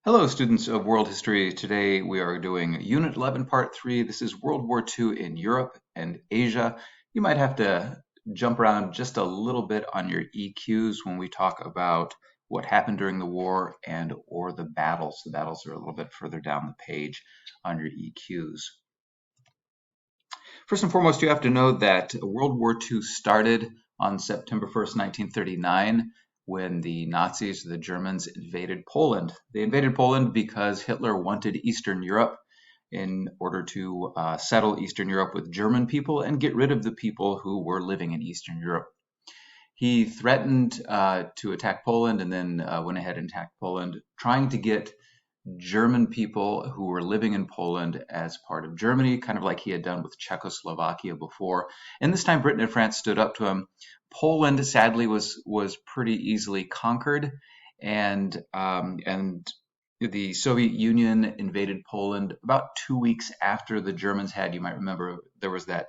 Hello, students of world history. Today we are doing Unit 11, Part 3. This is World War II in Europe and Asia. You might have to jump around just a little bit on your EQs when we talk about what happened during the war and or the battles. The battles are a little bit further down the page on your EQs. First and foremost, you have to know that World War II started on September 1st, 1939, when the Nazis, the Germans, invaded Poland. They invaded Poland because Hitler wanted Eastern Europe in order to settle Eastern Europe with German people and get rid of the people who were living in Eastern Europe. He threatened to attack Poland and then went ahead and attacked Poland, trying to get German people who were living in Poland as part of Germany, kind of like he had done with Czechoslovakia before. And this time Britain and France stood up to him. Poland, sadly, was pretty easily conquered, and the Soviet Union invaded Poland about 2 weeks after the Germans had. You might remember there was that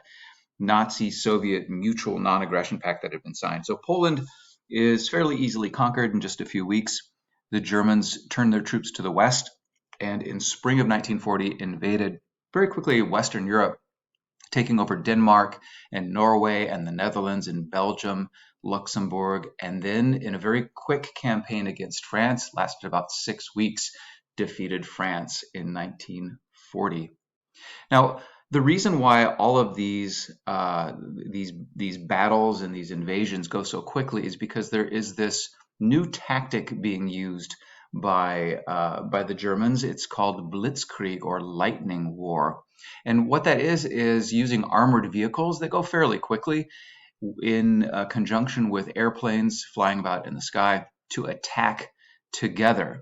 Nazi-Soviet Mutual Non-Aggression Pact that had been signed. So Poland is fairly easily conquered in just a few weeks. The Germans turned their troops to the west, and in spring of 1940 invaded very quickly Western Europe, taking over Denmark and Norway and the Netherlands and Belgium, Luxembourg, and then in a very quick campaign against France, lasted about 6 weeks, defeated France in 1940. Now, the reason why all of these battles and these invasions go so quickly is because there is this new tactic being used by the Germans. It's called Blitzkrieg, or lightning war. And what that is using armored vehicles that go fairly quickly in conjunction with airplanes flying about in the sky to attack together.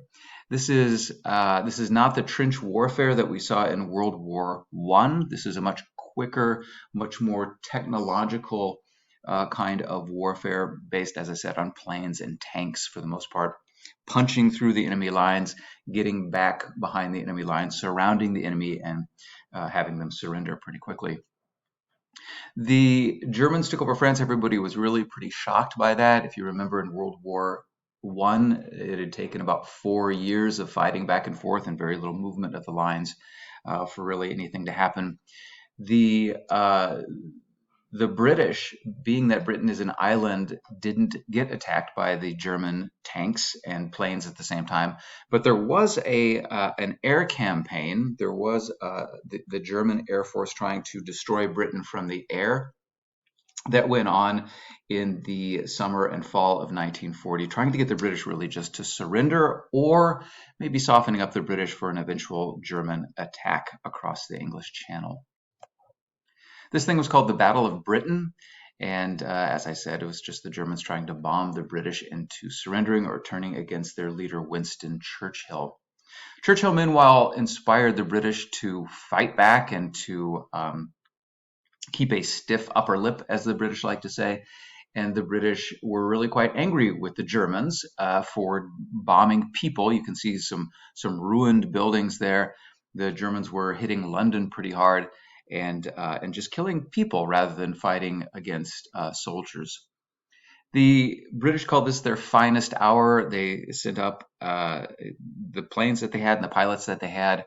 This is not the trench warfare that we saw in World War I. This is a much quicker, much more technological kind of warfare based, as I said, on planes and tanks for the most part, punching through the enemy lines, getting back behind the enemy lines, surrounding the enemy, and having them surrender pretty quickly. The Germans took over France. Everybody was really pretty shocked by that. If you remember, in World War I, it had taken about 4 years of fighting back and forth and very little movement of the lines for really anything to happen. The British, being that Britain is an island, didn't get attacked by the German tanks and planes at the same time. But there was an air campaign. There was the German Air Force trying to destroy Britain from the air. That went on in the summer and fall of 1940, trying to get the British really just to surrender, or maybe softening up the British for an eventual German attack across the English Channel. This thing was called the Battle of Britain, and as I said, it was just the Germans trying to bomb the British into surrendering or turning against their leader, Winston Churchill. Churchill, meanwhile, inspired the British to fight back and to keep a stiff upper lip, as the British like to say. And the British were really quite angry with the Germans for bombing people. You can see some ruined buildings there. The Germans were hitting London pretty hard and just killing people rather than fighting against soldiers. The British called this their finest hour. They sent up the planes that they had and the pilots that they had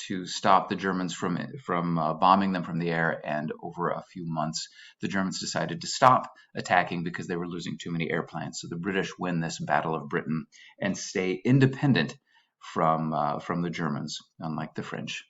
to stop the Germans from bombing them from the air, and over a few months, the Germans decided to stop attacking because they were losing too many airplanes. So the British win this Battle of Britain and stay independent from the Germans, unlike the French.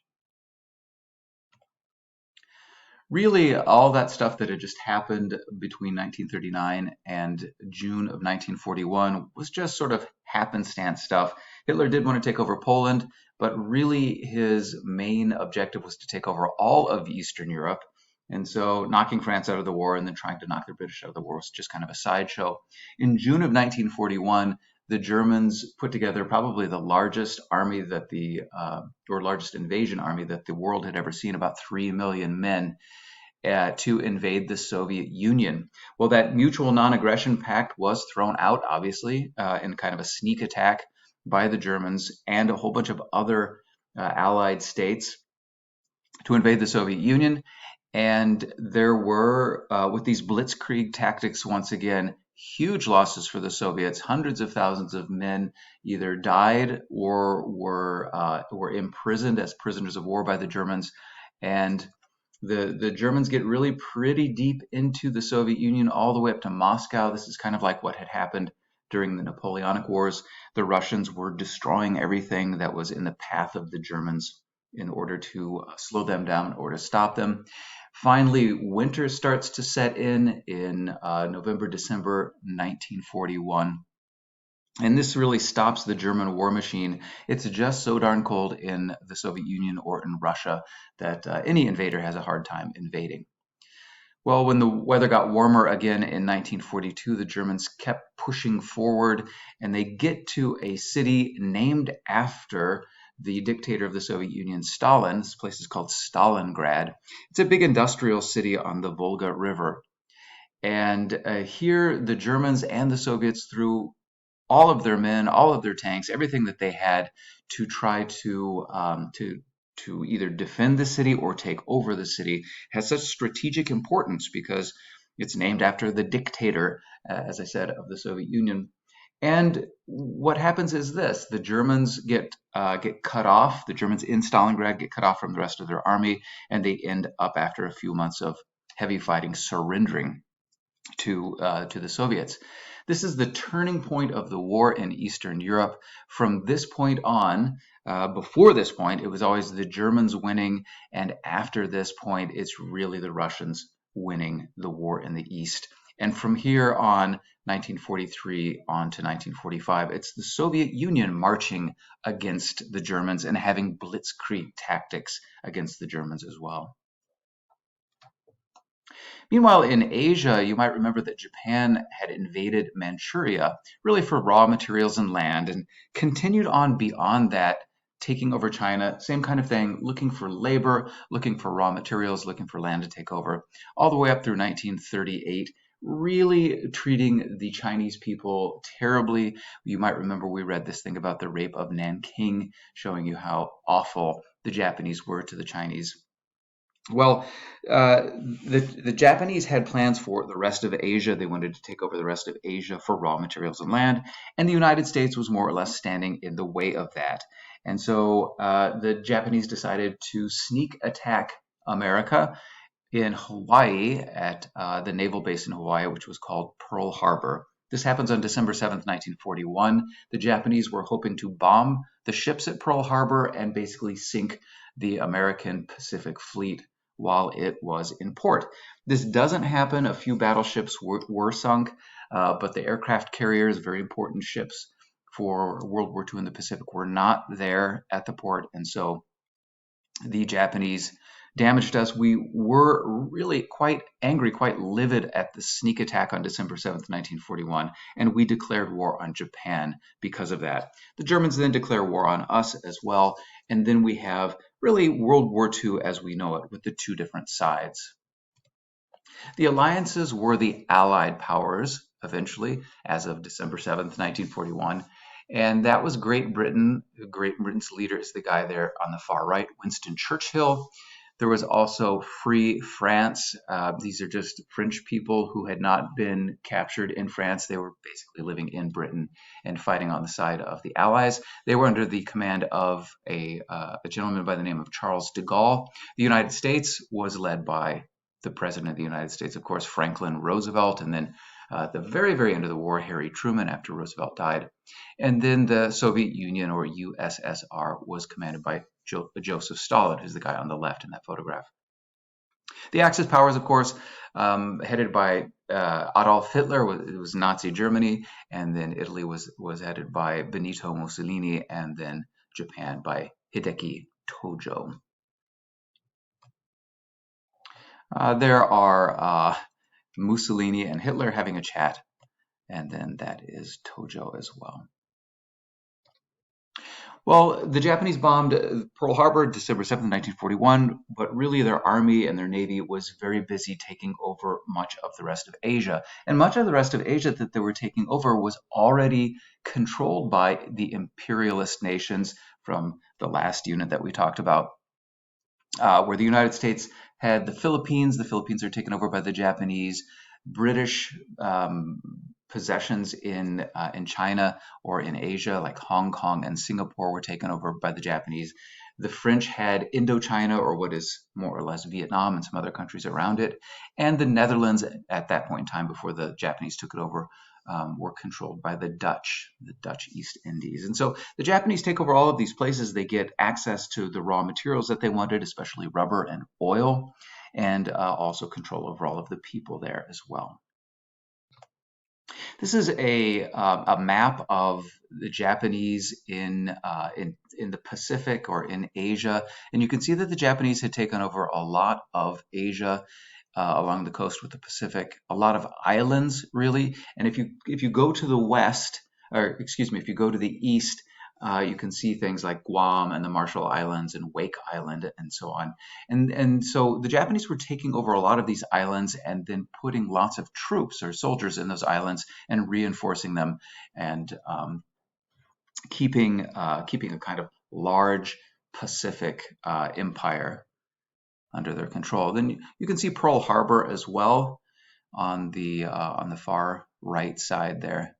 Really, all that stuff that had just happened between 1939 and June of 1941 was just sort of happenstance stuff. Hitler did want to take over Poland, but really his main objective was to take over all of Eastern Europe. And so knocking France out of the war and then trying to knock the British out of the war was just kind of a sideshow. In June of 1941, the Germans put together probably the largest army or largest invasion army that the world had ever seen, about 3 million men, to invade the Soviet Union. Well, that Mutual Non-Aggression Pact was thrown out, obviously, in kind of a sneak attack by the Germans and a whole bunch of other allied states to invade the Soviet Union. And there were, with these blitzkrieg tactics, once again, huge losses for the Soviets. Hundreds of thousands of men either died or were imprisoned as prisoners of war by the Germans. And the Germans get really pretty deep into the Soviet Union, all the way up to Moscow. This is kind of like what had happened during the Napoleonic Wars. The Russians were destroying everything that was in the path of the Germans in order to slow them down or to stop them. Finally, winter starts to set in November, December 1941. And this really stops the German war machine. It's just so darn cold in the Soviet Union or in Russia that any invader has a hard time invading. Well, when the weather got warmer again in 1942, the Germans kept pushing forward, and they get to a city named after the dictator of the Soviet Union, Stalin. This place is called Stalingrad. It's a big industrial city on the Volga River. And here, the Germans and the Soviets threw all of their men, all of their tanks, everything that they had to try to either defend the city or take over the city. It has such strategic importance because it's named after the dictator, as I said, of the Soviet Union. And what happens is this: the Germans get cut off. The Germans in Stalingrad get cut off from the rest of their army, and they end up, after a few months of heavy fighting, surrendering to the Soviets. This is the turning point of the war in Eastern Europe. From this point on, before this point, it was always the Germans winning, and after this point, it's really the Russians winning the war in the East. And from here on, 1943 on to 1945, it's the Soviet Union marching against the Germans and having blitzkrieg tactics against the Germans as well. Meanwhile, in Asia, you might remember that Japan had invaded Manchuria, really for raw materials and land, and continued on beyond that, taking over China. Same kind of thing, looking for labor, looking for raw materials, looking for land to take over, all the way up through 1938, really treating the Chinese people terribly. You might remember we read this thing about the rape of Nanking, showing you how awful the Japanese were to the Chinese. Well, the Japanese had plans for the rest of Asia. They wanted to take over the rest of Asia for raw materials and land, and the United States was more or less standing in the way of that. And so the Japanese decided to sneak attack America in Hawaii at the naval base in Hawaii, which was called Pearl Harbor. This happens on December 7th, 1941. The Japanese were hoping to bomb the ships at Pearl Harbor and basically sink the American Pacific Fleet while it was in port. This doesn't happen. A few battleships were sunk, but the aircraft carriers, very important ships for World War II in the Pacific, were not there at the port. And so the Japanese damaged us. We were really quite angry, quite livid at the sneak attack on December 7th, 1941, and we declared war on Japan because of that. The Germans then declare war on us as well, and then we have really World War II as we know it, with the two different sides. The alliances were the Allied powers, eventually, as of December 7th, 1941. And that was Great Britain. Great Britain's leader is the guy there on the far right, Winston Churchill. There was also Free France. These are just French people who had not been captured in France. They were basically living in Britain and fighting on the side of the Allies. They were under the command of a gentleman by the name of Charles de Gaulle. The United States was led by the President of the United States, of course, Franklin Roosevelt, and then at the very, very end of the war, Harry Truman, after Roosevelt died. And then the Soviet Union, or USSR, was commanded by Joseph Stalin, who's the guy on the left in that photograph. The Axis powers, of course, headed by Adolf Hitler, it was Nazi Germany, and then Italy was headed by Benito Mussolini, and then Japan by Hideki Tojo. There are Mussolini and Hitler having a chat, and then that is Tojo as well. Well, the Japanese bombed Pearl Harbor December 7th, 1941, but really their army and their navy was very busy taking over much of the rest of Asia. And much of the rest of Asia that they were taking over was already controlled by the imperialist nations from the last unit that we talked about, where the United States had the Philippines. The Philippines are taken over by the Japanese. British possessions in China or in Asia, like Hong Kong and Singapore, were taken over by the Japanese. The French had Indochina, or what is more or less Vietnam, and some other countries around it. And the Netherlands, at that point in time, before the Japanese took it over, were controlled by the Dutch East Indies. And so the Japanese take over all of these places. They get access to the raw materials that they wanted, especially rubber and oil, and also control over all of the people there as well. This is a map of the Japanese in the Pacific or in Asia, and you can see that the Japanese had taken over a lot of Asia along the coast with the Pacific, a lot of islands really. And if you go to the west, or excuse me, if you go to the east, you can see things like Guam and the Marshall Islands and Wake Island and so on. And so the Japanese were taking over a lot of these islands and then putting lots of troops or soldiers in those islands and reinforcing them, and keeping a kind of large Pacific empire under their control. Then you can see Pearl Harbor as well on the far right side there.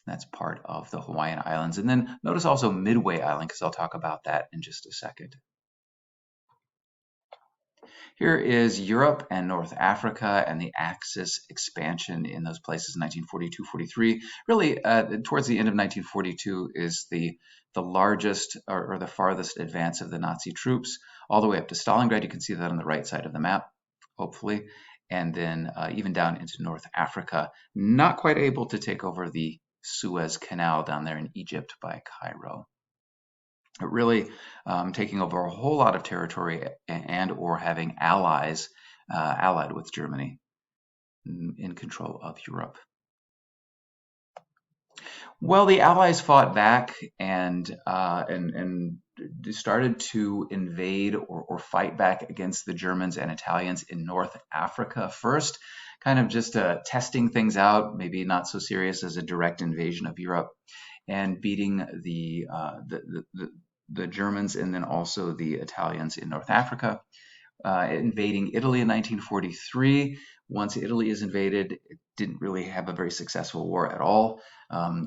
That's part of the Hawaiian Islands. And then notice also Midway Island, because I'll talk about that in just a second. Here is Europe and North Africa and the Axis expansion in those places in 1942-43. Really, towards the end of 1942 is the largest or the farthest advance of the Nazi troops, all the way up to Stalingrad. You can see that on the right side of the map, hopefully. And then even down into North Africa, not quite able to take over the Suez Canal down there in Egypt by Cairo. But really taking over a whole lot of territory and or having allies allied with Germany in control of Europe. Well, the Allies fought back and started to invade or fight back against the Germans and Italians in North Africa first, kind of just testing things out, maybe not so serious as a direct invasion of Europe, and beating the Germans and then also the Italians in North Africa. Invading Italy in 1943. Once Italy is invaded, it didn't really have a very successful war at all,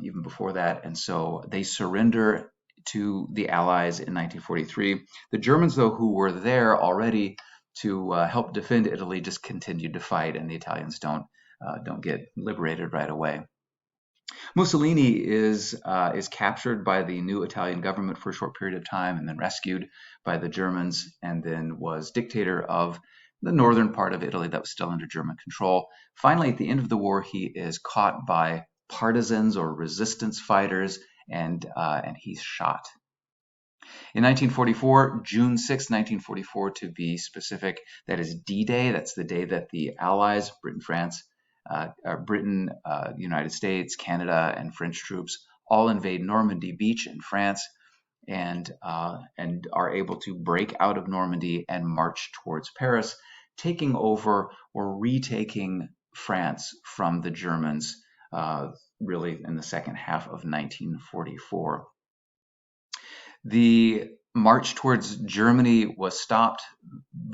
even before that. And so they surrender to the Allies in 1943. The Germans, though, who were there already to help defend Italy, just continued to fight, and the Italians don't get liberated right away. Mussolini is captured by the new Italian government for a short period of time and then rescued by the Germans, and then was dictator of the northern part of Italy that was still under German control. Finally, at the end of the war, he is caught by partisans or resistance fighters, and he's shot. In 1944, June 6, 1944 to be specific, that is D-Day. That's the day that the Allies, Britain, United States, Canada, and French troops all invade Normandy Beach in France, and are able to break out of Normandy and march towards Paris, taking over or retaking France from the Germans really in the second half of 1944. The march towards Germany was stopped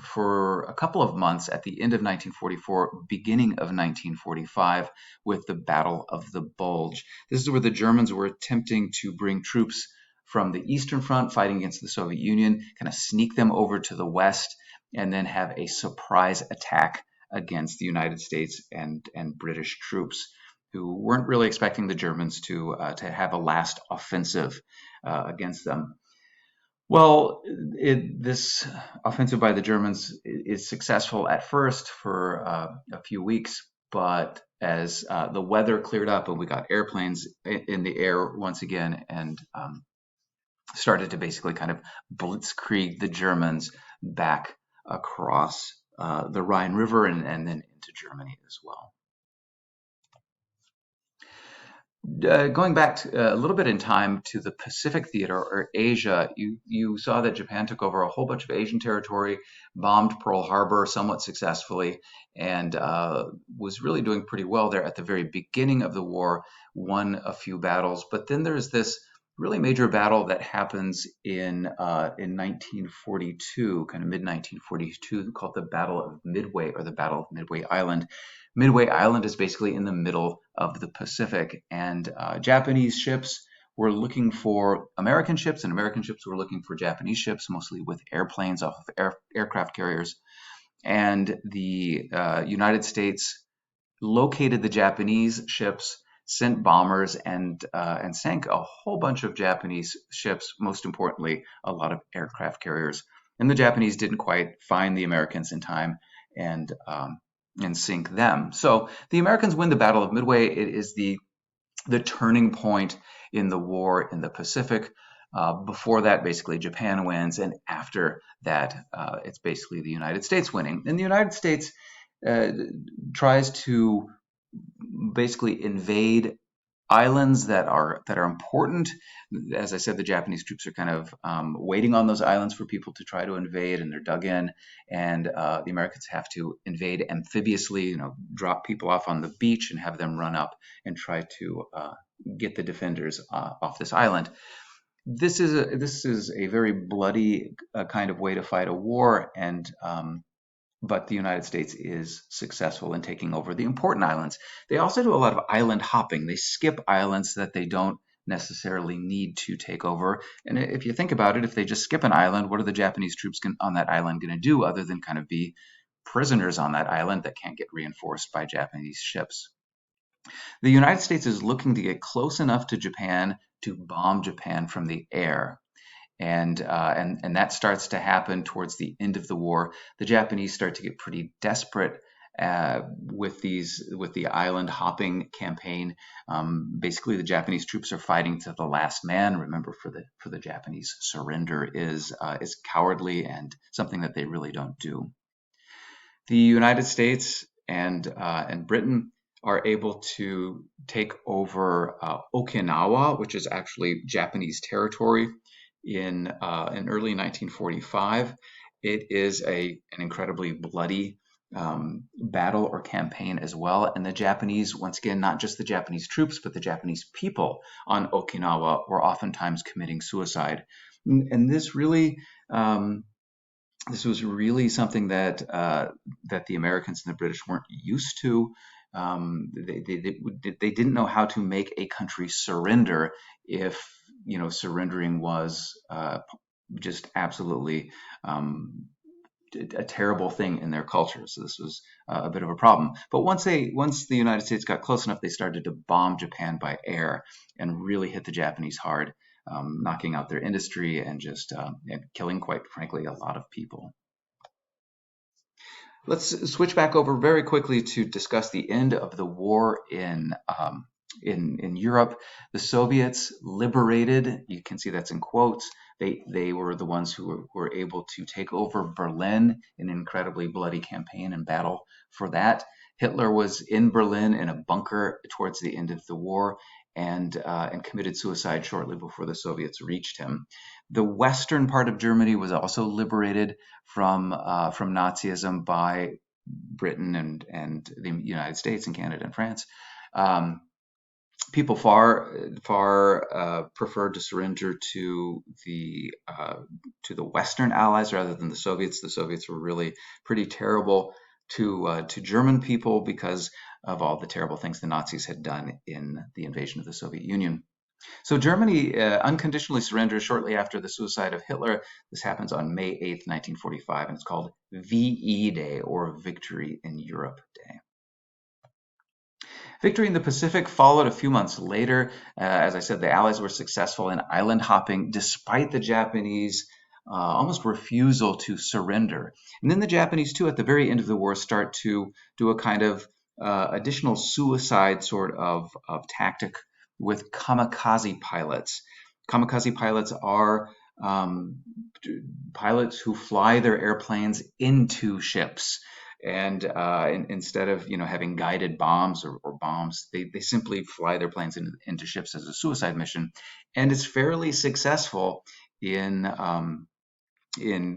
for a couple of months at the end of 1944, beginning of 1945, with the Battle of the Bulge. This is where the Germans were attempting to bring troops from the Eastern Front fighting against the Soviet Union, kind of sneak them over to the West, and then have a surprise attack against the United States and British troops, who weren't really expecting the Germans to have a last offensive against them. Well, this offensive by the Germans is successful at first for a few weeks, but as the weather cleared up and we got airplanes in the air once again, and started to basically kind of blitzkrieg the Germans back across the Rhine River and then into Germany as well. Going back a little bit in time to the Pacific theater or Asia, you saw that Japan took over a whole bunch of Asian territory, bombed Pearl Harbor somewhat successfully, and was really doing pretty well there at the very beginning of the war, won a few battles. But then there's this really major battle that happens in 1942, kind of mid 1942, called the Battle of Midway, or the Battle of Midway Island. Midway Island is basically in the middle of the Pacific, and Japanese ships were looking for American ships, and American ships were looking for Japanese ships, mostly with airplanes off of aircraft carriers. And the United States located the Japanese ships, sent bombers, and sank a whole bunch of Japanese ships. Most importantly, a lot of aircraft carriers. And the Japanese didn't quite find the Americans in time and and sink them. So the Americans win the Battle of Midway. It is the turning point in the war in the Pacific. Before that, basically, Japan wins, and after that, it's basically the United States winning. And the United States uh, tries to basically invade islands that are important. As I said, the Japanese troops are kind of waiting on those islands for people to try to invade, and they're dug in. And the Americans have to invade amphibiously, drop people off on the beach and have them run up and try to get the defenders off this island. This is a very bloody kind of way to fight a war, and but the United States is successful in taking over the important islands. They also do a lot of island hopping. They skip islands that they don't necessarily need to take over. And if you think about it, if they just skip an island, what are the Japanese troops on that island going to do other than kind of be prisoners on that island that can't get reinforced by Japanese ships? The United States is looking to get close enough to Japan to bomb Japan from the air. And that starts to happen towards the end of the war. The Japanese start to get pretty desperate with the island hopping campaign. Basically, the Japanese troops are fighting to the last man. Remember, for the Japanese, surrender is cowardly and something that they really don't do. The United States and Britain are able to take over Okinawa, which is actually Japanese territory, in early 1945. It is an incredibly bloody battle or campaign as well. And the Japanese, once again, not just the Japanese troops, but the Japanese people on Okinawa were oftentimes committing suicide. And this was really something that the Americans and the British weren't used to. They didn't know how to make a country surrender if surrendering was just absolutely a terrible thing in their culture. So this was a bit of a problem. But once the United States got close enough, they started to bomb Japan by air and really hit the Japanese hard, knocking out their industry and just and killing, quite frankly, a lot of people. Let's switch back over very quickly to discuss the end of the war in Europe. The Soviets liberated. You can see that's in quotes. They were the ones who were able to take over Berlin in an incredibly bloody campaign and battle for that. Hitler was in Berlin in a bunker towards the end of the war, and committed suicide shortly before the Soviets reached him. The western part of Germany was also liberated from Nazism by Britain and the United States and Canada and France. People far preferred to surrender to the Western Allies rather than the Soviets. The Soviets were really pretty terrible to German people because of all the terrible things the Nazis had done in the invasion of the Soviet Union. So Germany unconditionally surrenders shortly after the suicide of Hitler. This happens on May 8th, 1945, and it's called VE Day, or Victory in Europe Day. Victory in the Pacific followed a few months later. As I said, the Allies were successful in island hopping despite the Japanese almost refusal to surrender. And then the Japanese, too, at the very end of the war, start to do a kind of additional suicide sort of tactic with kamikaze pilots. Kamikaze pilots are pilots who fly their airplanes into ships. And instead of having guided bombs or bombs, they simply fly their planes into ships as a suicide mission, and it's fairly successful in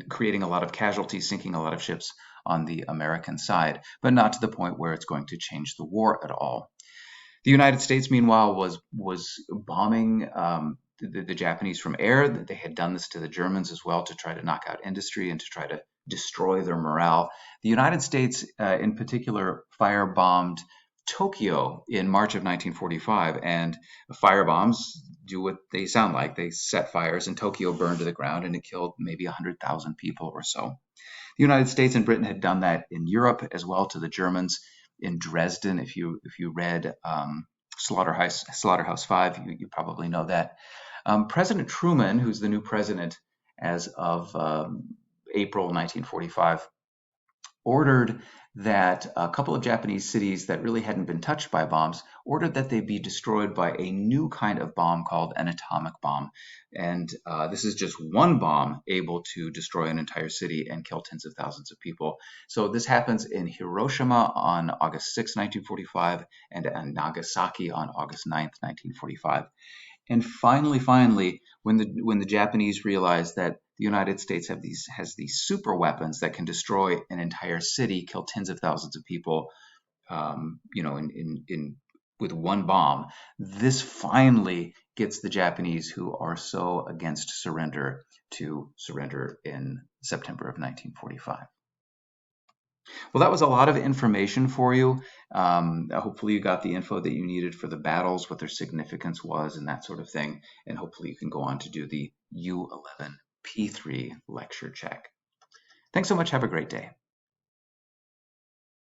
creating a lot of casualties, sinking a lot of ships on the American side, but not to the point where it's going to change the war at all. The United States, meanwhile, was bombing the Japanese from air. They had done this to the Germans as well to try to knock out industry and to try to destroy their morale. The United States, in particular, firebombed Tokyo in March of 1945, and firebombs do what they sound like. They set fires, and Tokyo burned to the ground, and it killed maybe 100,000 people or so. The United States and Britain had done that in Europe as well to the Germans. In Dresden, if you read Slaughterhouse Five, you probably know that. President Truman, who's the new president as of April 1945, ordered that a couple of Japanese cities that really hadn't been touched by bombs, ordered that they be destroyed by a new kind of bomb called an atomic bomb. And this is just one bomb able to destroy an entire city and kill tens of thousands of people. So this happens in Hiroshima on August 6, 1945, and in Nagasaki on August 9th, 1945. And finally, when the Japanese realized that the United States has these super weapons that can destroy an entire city, kill tens of thousands of people, with one bomb, this finally gets the Japanese, who are so against surrender, to surrender in September of 1945. Well, that was a lot of information for you. Hopefully you got the info that you needed for the battles, what their significance was, and that sort of thing. And hopefully you can go on to do the U11P3 lecture check. Thanks so much. Have a great day.